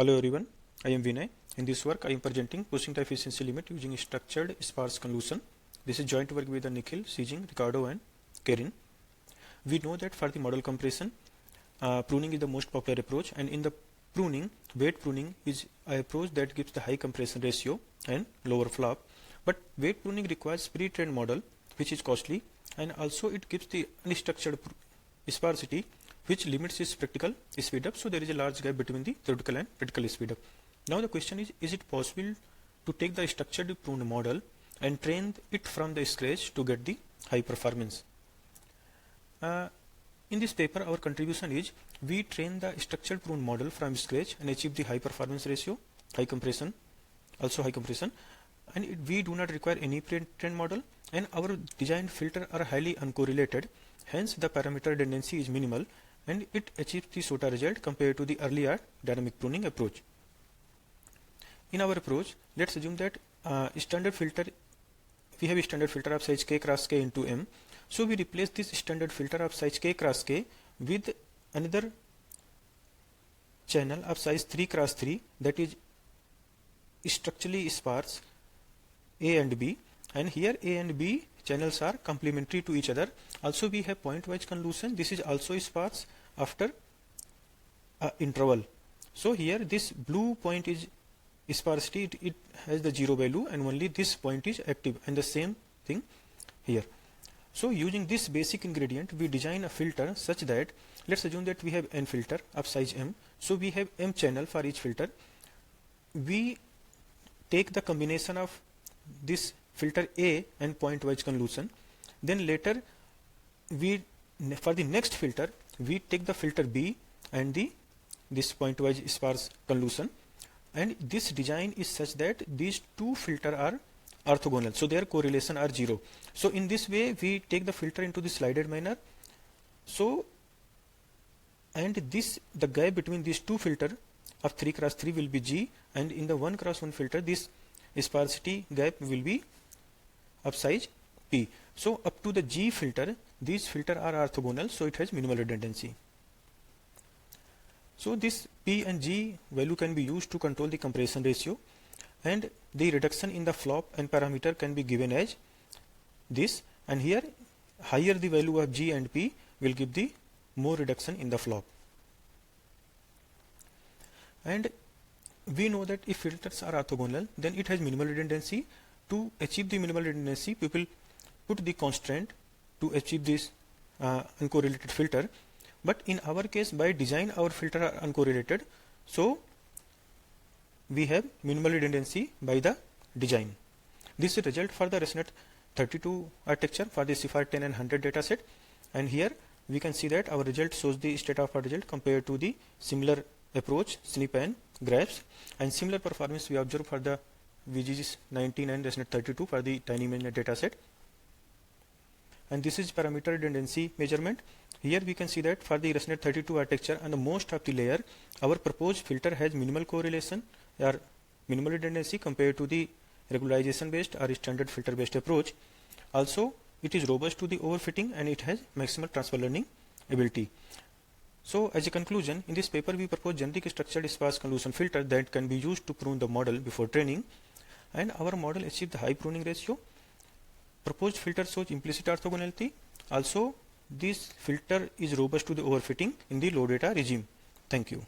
Hello everyone, I am Vinay. In this work, I am presenting pushing the efficiency limit using structured sparse convolution. This is joint work with Nikhil, Sijing, Ricardo and Kerin. We know that for the model compression, pruning is the most popular approach, and in the pruning, weight pruning is an approach that gives the high compression ratio and lower flop. But weight pruning requires pre-trained model, which is costly, and also it gives the unstructured sparsity, which limits its practical speed up. So there is a large gap between the theoretical and practical speed up. Now the question is it possible to take the structured pruned model and train it from the scratch to get the high performance? In this paper, our contribution is we train the structured pruned model from scratch and achieve the high performance ratio, high compression, and we do not require any pre-trained model, and our designed filter are highly uncorrelated. Hence, the parameter redundancy is minimal, and it achieves the SOTA result compared to the earlier dynamic pruning approach. In our approach, let's assume that we have a standard filter of size k cross k into m. So we replace this standard filter of size k cross k with another channel of size 3 cross 3 that is structurally sparse A and B, and here A and B channels are complementary to each other. Also we have point-wise convolution. This is also sparse after interval. So here this blue point is sparsity, it has the 0 value, and only this point is active, and the same thing here. So using this basic ingredient, we design a filter such that, let's assume that we have n filter of size m. So we have m channel for each filter. We take the combination of this filter A and point-wise convolution. Then later for the next filter, we take the filter B and this point-wise sparse convolution. And this design is such that these two filters are orthogonal, so their correlation are 0. So in this way, we take the filter into the slided manner. So, and the gap between these two filters of 3 cross 3 will be G, and in the 1 cross 1 filter, this sparsity gap will be of size P. So up to the G filter, these filters are orthogonal, so it has minimal redundancy. So this P and G value can be used to control the compression ratio, and the reduction in the flop and parameter can be given as this, and here higher the value of G and P will give the more reduction in the flop. And we know that if filters are orthogonal, then it has minimal redundancy. To achieve the minimal redundancy, people put the constraint to achieve this uncorrelated filter. But in our case, by design, our filter are uncorrelated, so we have minimal redundancy by the design. This is the result for the ResNet 32 architecture for the CIFAR 10 and 100 dataset, and here we can see that our result shows the state of our result compared to the similar approach, SNP and graphs, and similar performance we observe for the VGG 19 and ResNet 32 for the TinyManNet dataset. And this is parameter redundancy measurement. Here we can see that for the ResNet 32 architecture and the most of the layer, our proposed filter has minimal correlation or minimal redundancy compared to the regularization based or standard filter based approach. Also, it is robust to the overfitting, and it has maximal transfer learning ability. So as a conclusion, in this paper we propose generic structured sparse convolution filter that can be used to prune the model before training, and our model achieved the high pruning ratio. Proposed filter shows implicit orthogonality. Also, this filter is robust to the overfitting in the low data regime. Thank you.